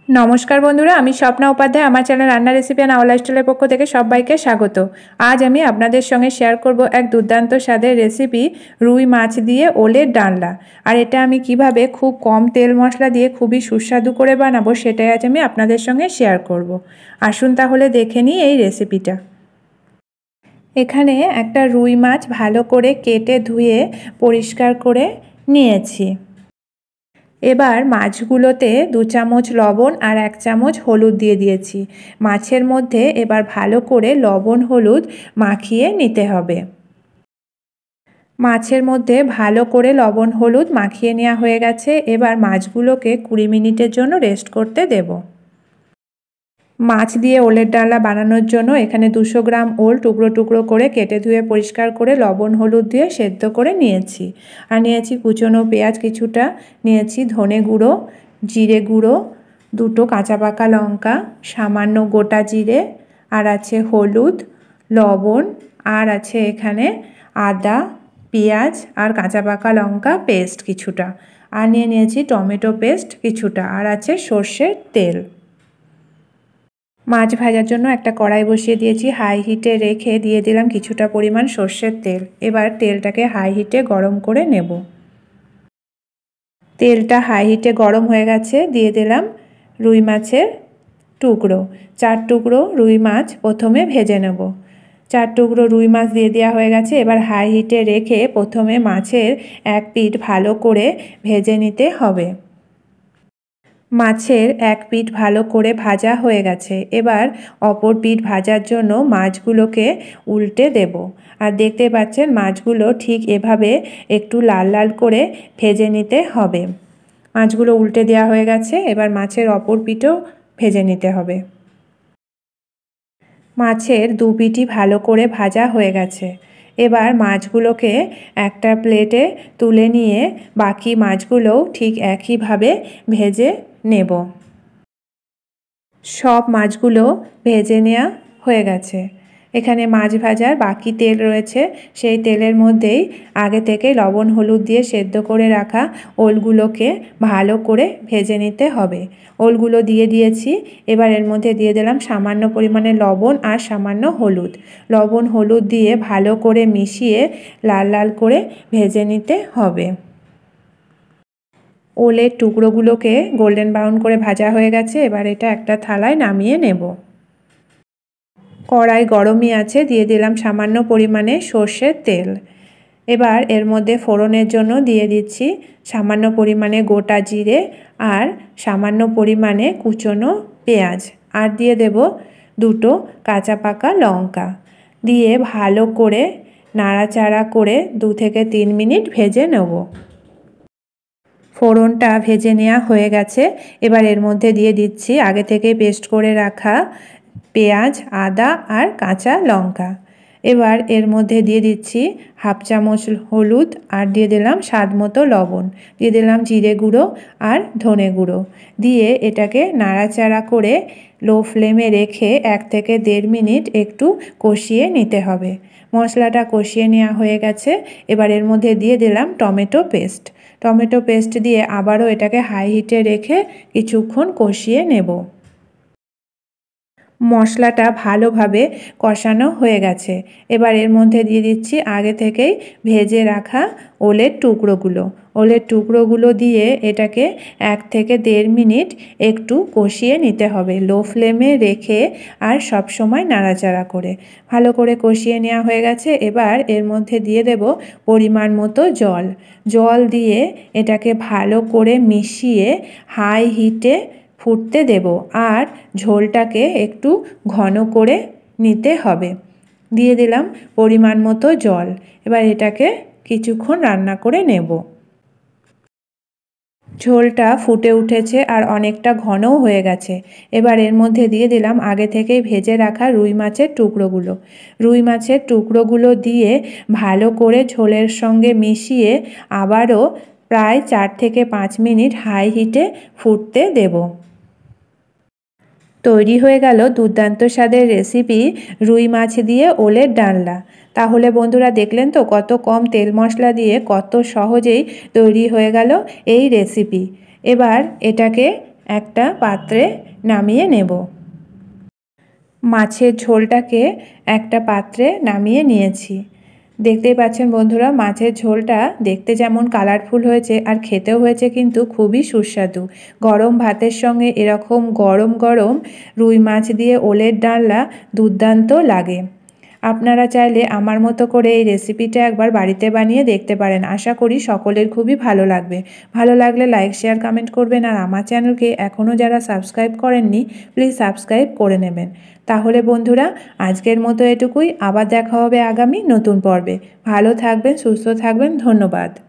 नमस्कार बंधुरा आमी स्वप्ना उपाध्याय आमार चैनल रान्ना रेसिपि एंड आवर लाइफस्टाइलेर पक्ष थेके सबाइके स्वागत। आज आमी आपनादेर संगे शेयर करब एक दुर्दान्त स्वादेर रेसिपि रुई माछ दिए ओलेर डालना। और एटा आमी किभाबे खूब कम तेल मशला दिए खूबই सुस्वादु करे बानाबो सेटाई आज आमी आपनादेर संगे शेयर करब। आसुन ताहले देखे निই এই রেসিপিটা। एखाने एकटा रुई माछ भालो करे केटे धुए परिष्कार करे निয়েছি। एबार माछगुलोते 2 चामच लवण और 1 चामच हलुद दिए दिएছি। माछेर मध्य एबार भालो करे लवण हलुद माखिए निते हबे। माछेर मध्य भालो करे लवण हलुद माखिए नेওয়া হয়ে গেছে। एबार माछगुलोके 20 मिनिटेर जोन्नो रेस्ट करते देब। माछ दिए ओलेर डालना बानानोर जोन्नो एखाने 200 ग्राम ओल टुकरो टुकरो करे केटे धुए परिष्कार करे लवण हलुद दिए सेদ্ধ करे निয়েছি। আর নিয়েছি কুচনো পেঁয়াজ কিছুটা, নিয়েছি ধনে গুঁড়ো, জিরে গুঁড়ো, দুটো কাঁচা পাকা লঙ্কা, সামান্য গোটা জিরে, আর আছে হলুদ, লবণ, আর আছে এখানে আদা, পেঁয়াজ আর কাঁচা পাকা লঙ্কা পেস্ট কিছুটা, আর নিয়েছি টমেটো পেস্ট কিছুটা, আর আছে সরষের তেল। মাছ ভাজার জন্য একটা কড়াই বসিয়ে দিয়েছি, হাই হিটে রেখে দিয়ে দিলাম কিছুটা পরিমাণ সরষের তেল। এবার তেলটাকে হাই হিটে গরম করে নেব। তেলটা হাই হিটে গরম হয়ে গেছে, দিয়ে দিলাম রুই মাছের টুকরো। 4 টুকরো রুই মাছ প্রথমে ভেজে নেব। 4 টুকরো রুই মাছ দিয়ে দেওয়া হয়ে গেছে। এবার হাই হিটে রেখে প্রথমে মাছের এক পিঠ ভালো করে ভেজে নিতে হবে। মাছের এক পিঠ ভালো করে ভাজা হয়ে গেছে। এবার অপর পিঠ ভাজার জন্য মাছগুলোকে উল্টে দেব। আর দেখতে পাচ্ছেন মাছগুলো ঠিক এভাবে একটু লাল লাল করে ভেজে নিতে হবে। মাছগুলো উল্টে দেওয়া হয়ে গেছে। এবার মাছের অপর পিঠও ভেজে নিতে হবে। মাছের দু পিঠই ভালো করে ভাজা হয়ে গেছে। এবার মাছগুলোকে একটা প্লেটে তুলে নিয়ে বাকি মাছগুলোও ঠিক একইভাবে ভেজে নেব। সব মাছগুলো ভেজে নেওয়া হয়ে গেছে। এখানে মাছ ভাজার বাকি তেল রয়েছে, সেই তেলের মধ্যেই আগে থেকে লবণ হলুদ দিয়ে সেদ্ধ করে রাখা ওলগুলোকে ভালো করে ভেজে নিতে হবে। ওলগুলো দিয়ে দিয়েছি। এবার এর মধ্যে দিয়ে দিলাম সামান্য পরিমাণে লবণ আর সামান্য হলুদ। লবণ হলুদ দিয়ে ভালো করে মিশিয়ে লাল লাল করে ভেজে নিতে হবে। ওলের টুকরোগুলোকে গোল্ডেন ব্রাউন করে ভাজা হয়ে গেছে। এবার এটা একটা থালায় নামিয়ে নেব। কড়াই গরমই আছে, দিয়ে দিলাম সামান্য পরিমাণে সর্ষের তেল। এবার এর মধ্যে ফোড়নের জন্য দিয়ে দিচ্ছি সামান্য পরিমাণে গোটা জিরে আর সামান্য পরিমাণে কুচনো পেঁয়াজ, আর দিয়ে দেব দুটো কাঁচা পাকা লঙ্কা। দিয়ে ভালো করে নাড়াচাড়া করে 2 থেকে 3 মিনিট ভেজে নেব। ফোড়নটা ভেজে নেওয়া হয়ে গেছে। এবার এর মধ্যে দিয়ে দিচ্ছি আগে থেকে পেস্ট করে রাখা পেঁয়াজ, আদা আর কাঁচা লঙ্কা। এবার এর মধ্যে দিয়ে দিচ্ছি হাফ চামচ হলুদ, আর দিয়ে দিলাম স্বাদ মতো লবণ, দিয়ে দিলাম জিরে গুঁড়ো আর ধনে গুঁড়ো। দিয়ে এটাকে নাড়াচাড়া করে লো ফ্লেমে রেখে 1 থেকে 1.5 মিনিট একটু কষিয়ে নিতে হবে। মশলাটা কষিয়ে নেওয়া হয়ে গেছে। এবার এর মধ্যে দিয়ে দিলাম টমেটো পেস্ট। টমেটো পেস্ট দিয়ে আবারও এটাকে হাই হিটে রেখে কিছুক্ষণ কষিয়ে নেব। মশলাটা ভালোভাবে কষানো হয়ে গেছে। এবার এর মধ্যে দিয়ে দিচ্ছি আগে থেকেই ভেজে রাখা ওলের টুকরোগুলো। ওলের টুকরোগুলো দিয়ে এটাকে 1 থেকে 1.5 মিনিট একটু কষিয়ে নিতে হবে লো ফ্লেমে রেখে, আর সব সময় নাড়াচাড়া করে। ভালো করে কষিয়ে নেওয়া হয়ে গেছে। এবার এর মধ্যে দিয়ে দেব পরিমাণ মতো জল। জল দিয়ে এটাকে ভালো করে মিশিয়ে হাই হিটে ফুটতে দেব, আর ঝোলটাকে একটু ঘন করে নিতে হবে। দিয়ে দিলাম পরিমাণ মতো জল। এবার এটাকে কিছুক্ষণ রান্না করে নেব। ঝোলটা ফুটে উঠেছে আর অনেকটা ঘনও হয়ে গেছে। এবার এর মধ্যে দিয়ে দিলাম আগে থেকেই ভেজে রাখা রুই মাছের টুকরোগুলো। রুই মাছের টুকরোগুলো দিয়ে ভালো করে ঝোলের সঙ্গে মিশিয়ে আবারও প্রায় 4 থেকে 5 মিনিট হাই হিটে ফুটতে দেব। তৈরি হয়ে গেল দুর্দান্ত স্বাদের রেসিপি রুই মাছ দিয়ে ওলের ডালনা। তাহলে বন্ধুরা দেখলেন তো কত কম তেল মশলা দিয়ে কত সহজেই তৈরি হয়ে গেল এই রেসিপি। এবার এটাকে একটা পাত্রে নামিয়ে নেব। মাছের ঝোলটাকে একটা পাত্রে নামিয়ে নিয়েছি। দেখতেই পাচ্ছেন বন্ধুরা, মাছের ঝোলটা দেখতে যেমন কালারফুল হয়েছে আর খেতেও হয়েছে কিন্তু খুবই সুস্বাদু। গরম ভাতের সঙ্গে এরকম গরম গরম রুই মাছ দিয়ে ওলের ডালনা দুর্দান্ত লাগে। আপনারা চাইলে আমার মতো করে এই রেসিপিটা একবার বাড়িতে বানিয়ে দেখতে পারেন। আশা করি সকলের খুবই ভালো লাগবে। ভালো লাগলে লাইক, শেয়ার, কমেন্ট করবেন। আর আমার চ্যানেলকে এখনও যারা সাবস্ক্রাইব করেননি প্লিজ সাবস্ক্রাইব করে নেবেন। তাহলে বন্ধুরা, আজকের মতো এটুকুই। আবার দেখা হবে আগামী নতুন পর্বে। ভালো থাকবেন, সুস্থ থাকবেন। ধন্যবাদ।